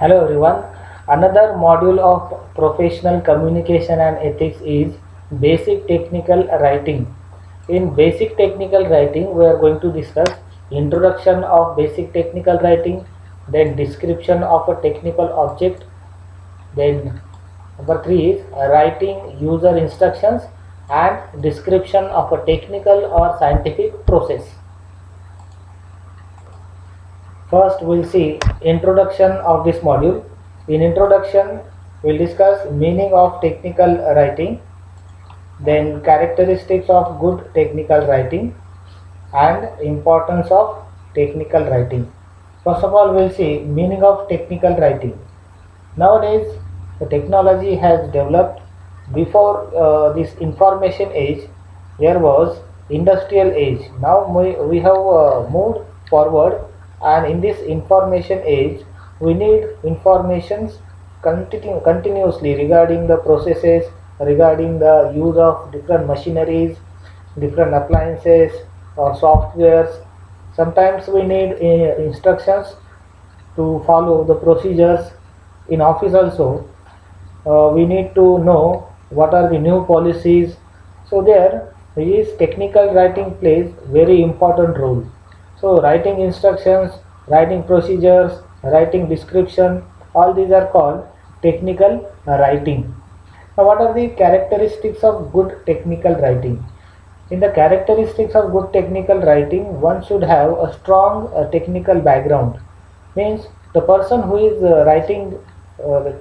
Hello everyone. Another module of professional communication and ethics is basic technical writing. In basic technical writing, we are going to discuss introduction of basic technical writing, then description of a technical object, then number 3 is writing user instructions and description of a technical or scientific process. First, we'll see introduction of this module. In introduction, we'll discuss meaning of technical writing, then characteristics of good technical writing, and importance of technical writing. First of all, we'll see meaning of technical writing. Nowadays, the technology has developed. Before this information age, there was industrial age. Now we have moved forward, and in this information age, we need informations continuously regarding the processes, regarding the use of different machineries, different appliances or softwares. Sometimes we need instructions to follow the procedures. In office also, we need to know what are the new policies. So there is technical writing plays very important role. So writing instructions, writing procedures, writing description, all these are called technical writing. Now what are the characteristics of good technical writing? In the characteristics of good technical writing, one should have a strong technical background. Means the person who is writing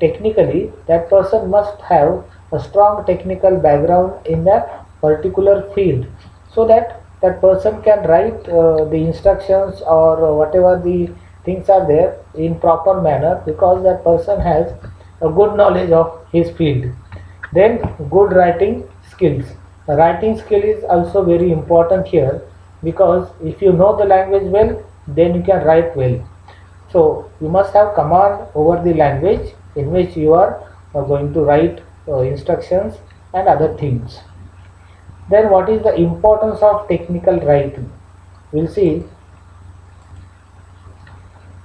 technically, that person must have a strong technical background in that particular field, so that that person can write the instructions or whatever the things are there in proper manner, because that person has a good knowledge of his field. Then good writing skills. Writing skill is also very important here, because if you know the language well, then you can write well. So you must have command over the language in which you are going to write instructions and other things. Then what is the importance of technical writing? We'll see.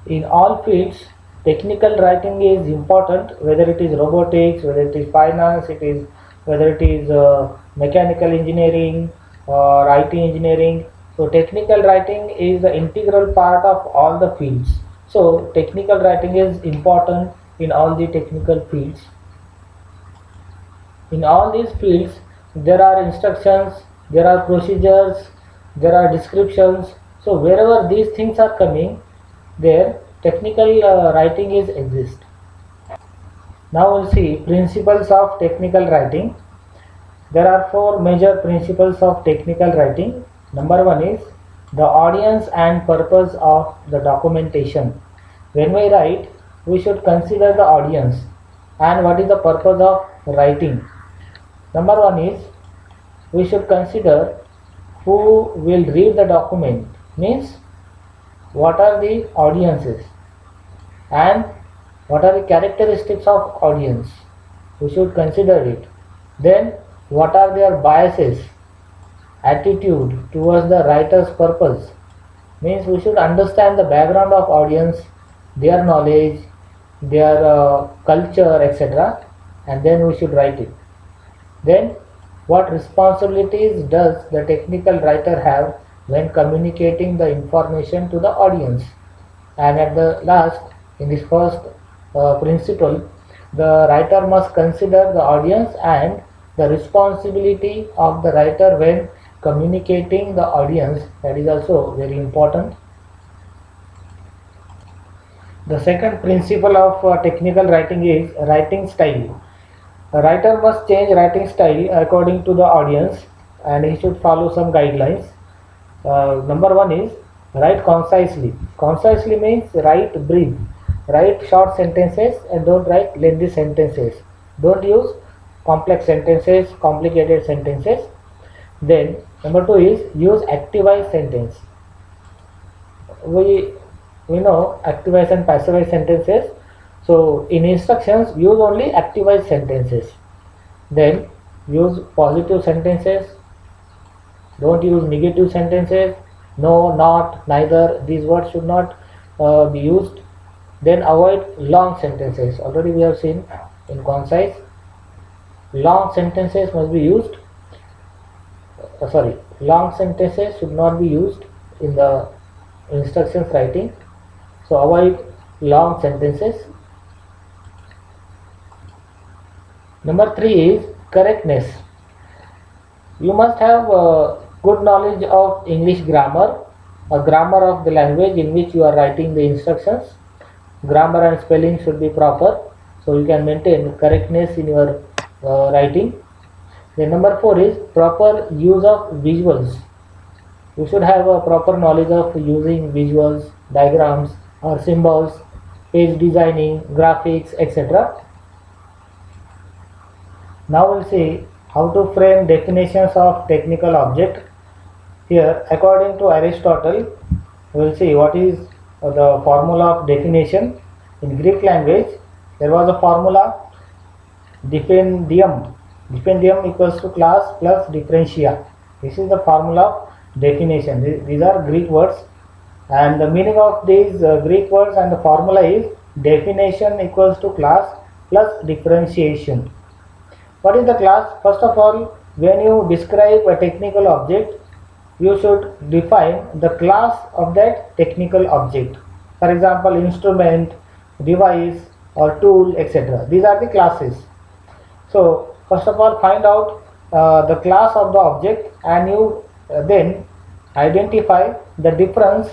In all fields, technical writing is important, whether it is robotics, whether it is finance, whether it is mechanical engineering or IT engineering. So technical writing is the integral part of all the fields. So technical writing is important in all the technical fields. In all these fields, there are instructions, there are procedures, there are descriptions. So wherever these things are coming, there technical writing is exist. Now we'll see principles of technical writing. There are four major principles of technical writing. Number one is the audience and purpose of the documentation. When we write, we should consider the audience and what is the purpose of writing. Number one is we should consider who will read the document, means what are the audiences and what are the characteristics of audience. We should consider it. Then what are their biases, attitude towards the writer's purpose, means we should understand the background of audience, their knowledge, their culture, etc., and then we should write it. Then what responsibilities does the technical writer have when communicating the information to the audience? And at the last, in this first principle, the writer must consider the audience and the responsibility of the writer when communicating the audience. That is also very important. The second principle of technical writing is writing style. A writer must change writing style according to the audience, and he should follow some guidelines. Number one is write concisely. Concisely means write brief. Write short sentences and don't write lengthy sentences. Don't use complex sentences, complicated sentences. Then number two is use activized sentence. We know activized and passivized sentences. So in instructions, use only activized sentences. Then use positive sentences. Don't use negative sentences. No, not, neither. These words should not be used. Then avoid long sentences. Already we have seen in concise. Long sentences must be used. Long sentences should not be used in the instructions writing. So avoid long sentences. Number 3 is correctness. You must have good knowledge of English grammar, a grammar of the language in which you are writing the instructions. Grammar and spelling should be proper, so you can maintain correctness in your writing. Then number 4 is proper use of visuals. You should have a proper knowledge of using visuals, diagrams or symbols, page designing, graphics, etc. Now we'll see how to frame definitions of technical object. Here, according to Aristotle, we will see what is the formula of definition. In Greek language, there was a formula diffendium. Diffendium equals to class plus differentia. This is the formula of definition. These are Greek words, and the meaning of these Greek words and the formula is definition equals to class plus differentiation. What is the class? First of all, when you describe a technical object, you should define the class of that technical object. For example, instrument, device or tool, etc. These are the classes. So first of all, find out the class of the object, and you then identify the difference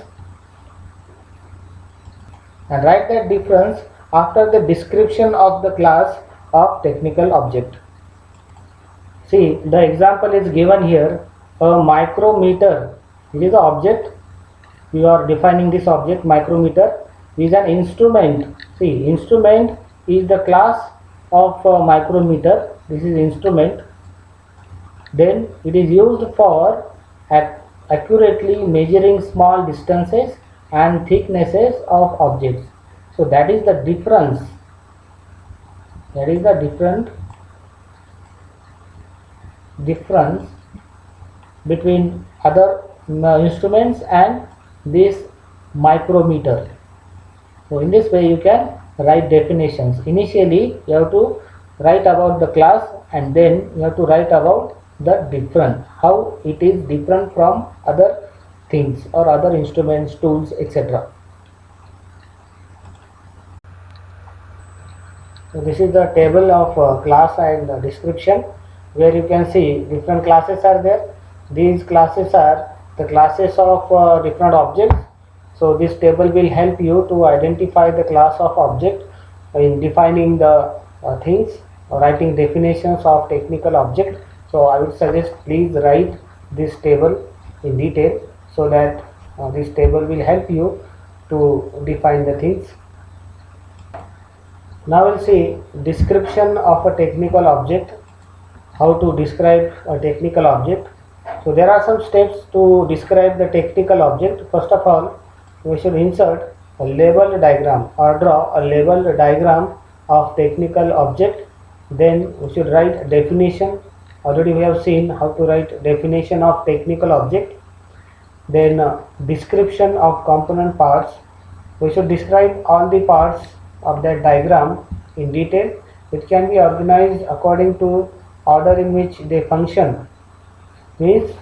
and write that difference after the description of the class of technical object. See, the example is given here. A micrometer, it is the object. You are defining this object. Micrometer is an instrument. See, instrument is the class of micrometer. This is instrument. Then it is used for accurately measuring small distances and thicknesses of objects. So that is the difference. That is the difference between other instruments and this micrometer. So in this way you can write definitions. Initially you have to write about the class, and then you have to write about the difference, how it is different from other things or other instruments, tools, etc. So this is the table of class and description, where you can see different classes are there. These classes are the classes of different objects. So this table will help you to identify the class of object in defining the things, writing definitions of technical object. So I would suggest please write this table in detail, so that this table will help you to define the things. Now we'll see description of a technical object, how to describe a technical object. So there are some steps to describe the technical object. First of all, we should insert a label diagram or draw a label diagram of technical object. Then we should write definition. Already we have seen how to write definition of technical object. Then description of component parts. We should describe all the parts of that diagram in detail. It can be organized according to order in which they function. Means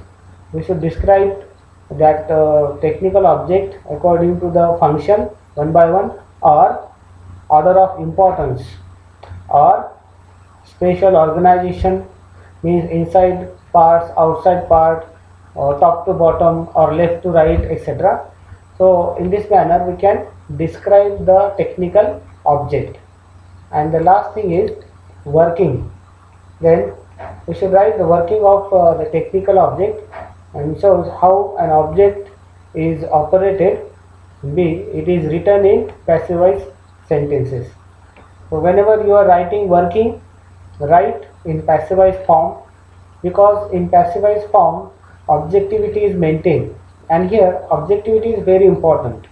we should describe that technical object according to the function one by one, or order of importance, or spatial organization, means inside parts, outside part, or top to bottom, or left to right, etc. So in this manner we can describe the technical object. And the last thing is working. Then we should write the working of the technical object, and shows how an object is operated. B, it is written in passivized sentences. So whenever you are writing working, write in passivized form, because in passivized form objectivity is maintained, and here objectivity is very important,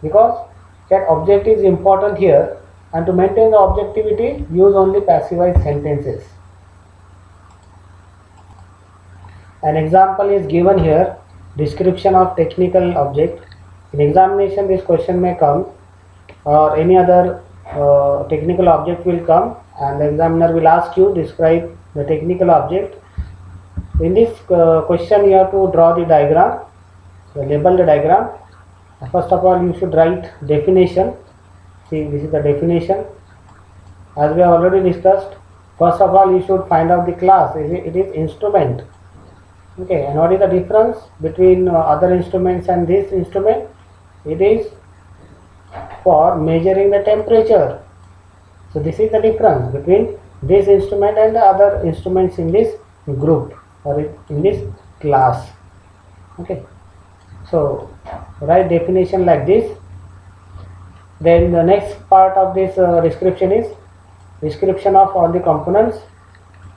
because that object is important here, and to maintain the objectivity use only passivized sentences. An example is given here, description of technical object. In examination this question may come. or any other technical object will come, and the examiner will ask you describe the technical object. In this question you have to draw the diagram, label the diagram. First of all you should write definition. See, this is the definition. As we have already discussed, first of all you should find out the class. It is instrument. Okay, and what is the difference between other instruments and this instrument? It is for measuring the temperature. So this is the difference between this instrument and the other instruments in this group or in this class. Okay, so write definition like this. Then the next part of this description is description of all the components.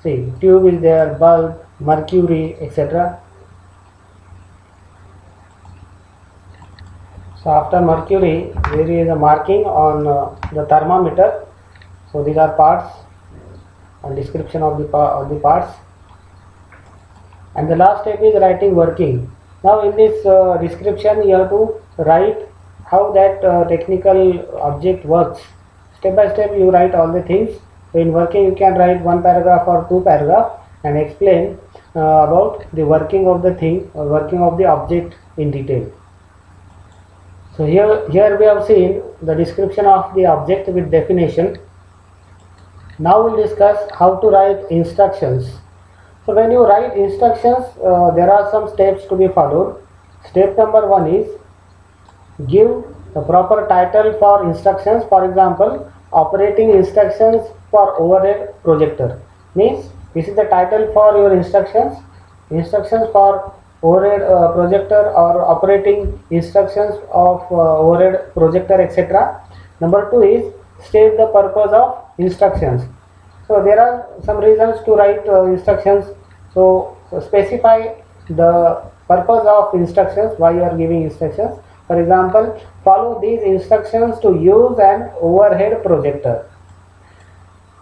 See, tube is there, bulb, mercury, etc. So after mercury there is a marking on the thermometer. So these are parts and description of the parts. And the last step is writing working. Now in this description you have to write how that technical object works. Step by step you write all the things. So in working you can write 1 paragraph or 2 paragraph and explain about the working of the thing or working of the object in detail. So here we have seen the description of the object with definition. Now we'll discuss how to write instructions. So when you write instructions, there are some steps to be followed. Step number 1 is give the proper title for instructions. For example, operating instructions for overhead projector. Means this is the title for your instructions. Instructions for overhead projector or operating instructions of overhead projector, etc. Number 2 is state the purpose of instructions. So there are some reasons to write instructions. So specify the purpose of instructions, why you are giving instructions. For example, follow these instructions to use an overhead projector.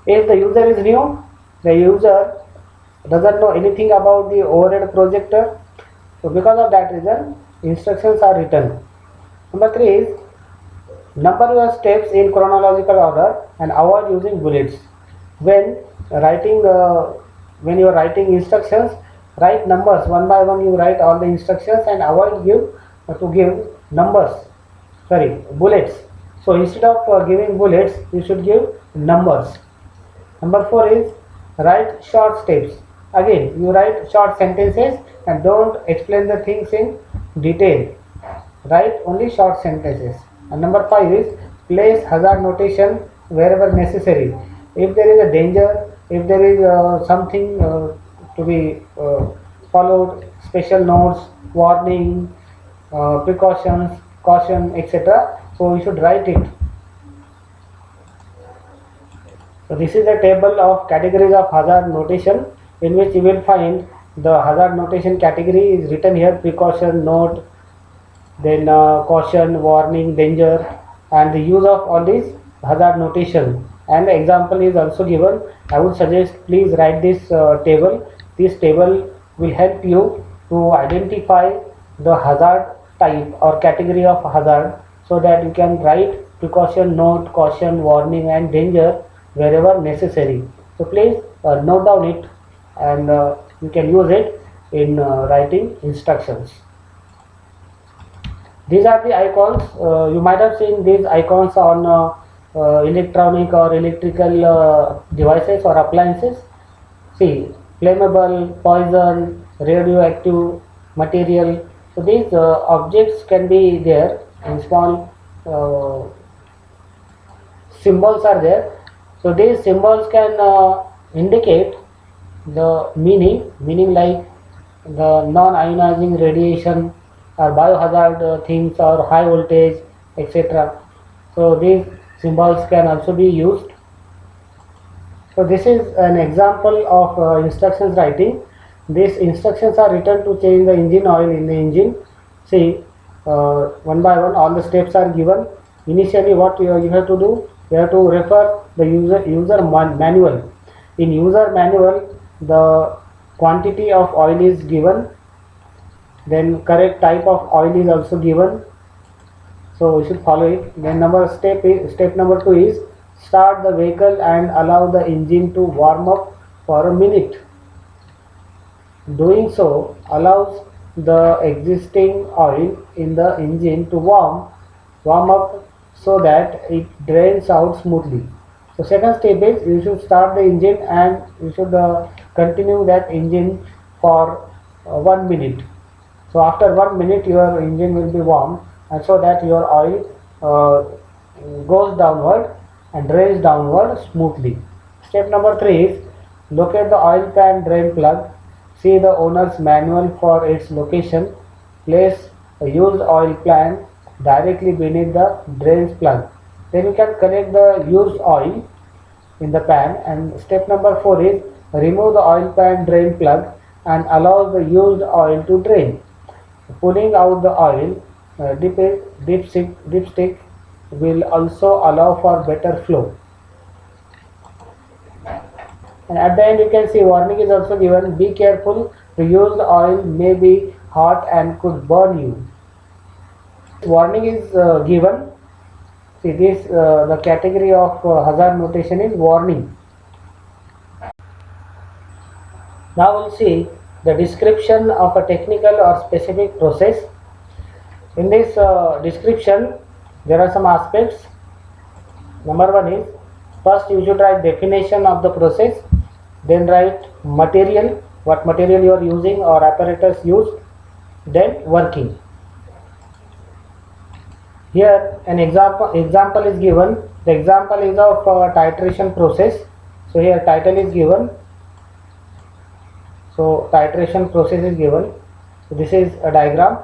If the user is new, the user doesn't know anything about the overhead projector, so because of that reason instructions are written. Number 3 is number your steps in chronological order and avoid using bullets. When you are writing instructions, write numbers one by one. You write all the instructions and avoid give bullets. So instead of giving bullets, you should give numbers. Number 4 is write short steps. Again, you write short sentences and don't explain the things in detail. Write only short sentences. And number 5 is place hazard notation wherever necessary. If there is a danger, if there is something to be followed, special notes, warning, precautions, caution, etc. So you should write it. So this is a table of categories of hazard notation, in which you will find the hazard notation category is written here: precaution, note, then caution, warning, danger, and the use of all these hazard notation. And the example is also given. I would suggest please write this table. This table will help you to identify the hazard type or category of hazard, so that you can write precaution, note, caution, warning, and danger wherever necessary. So please note down it, and you can use it in writing instructions. These are the icons. You might have seen these icons on electronic or electrical devices or appliances. See, flammable, poison, radioactive material. So these objects can be there, and small symbols are there. So these symbols can indicate the meaning like the non-ionizing radiation or biohazard things or high voltage, etc. So these symbols can also be used. So this is an example of instructions writing. These instructions are written to change the engine oil in the engine. See, one by one all the steps are given. Initially what you have to do, you have to refer the user manual. In user manual, the quantity of oil is given, then correct type of oil is also given, so we should follow it. Then step number 2 is start the vehicle and allow the engine to warm up for a minute. Doing so allows the existing oil in the engine to warm up so that it drains out smoothly. So second step is you should start the engine and you should continue that engine for 1 minute. So after 1 minute your engine will be warm, and so that your oil goes downward and drains downward smoothly. Step number 3 is locate the oil pan drain plug. See the owner's manual for its location. Place a used oil pan directly beneath the drains plug. Then you can connect the used oil in the pan. And step number 4 is remove the oil pan drain plug and allow the used oil to drain. Pulling out the oil dipstick will also allow for better flow. And at the end you can see warning is also given. Be careful, the used oil may be hot and could burn you. Warning is given. See this the category of hazard notation is warning. Now we'll see the description of a technical or specific process. In this description there are some aspects. Number 1 is first you should write definition of the process, then write material, what material you are using or apparatus used, then working. Here an example is given. The example is of titration process. So here title is given. So titration process is given. So this is a diagram.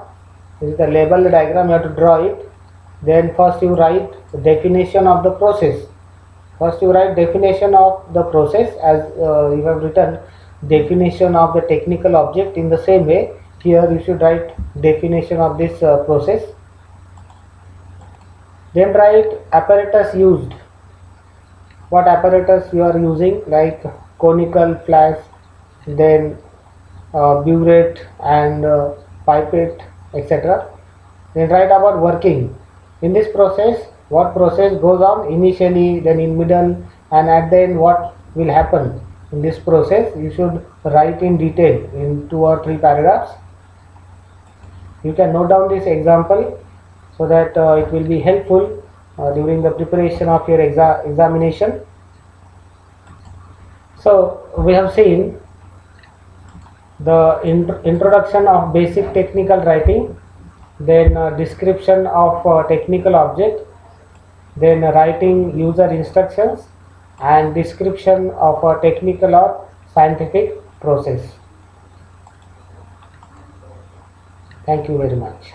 This is the label diagram. You have to draw it. Then first you write the definition of the process. First you write definition of the process as you have written definition of the technical object. In the same way here you should write definition of this process. Then write apparatus used. What apparatus you are using, like conical flask, then burette and pipette, etc. Then write about working. In this process, what process goes on initially, then in middle, and at the end what will happen in this process. You should write in detail in 2 or 3 paragraphs. You can note down this example so that it will be helpful during the preparation of your examination. So we have seen the introduction of basic technical writing, then description of technical object, then writing user instructions, and description of a technical or scientific process. Thank you very much.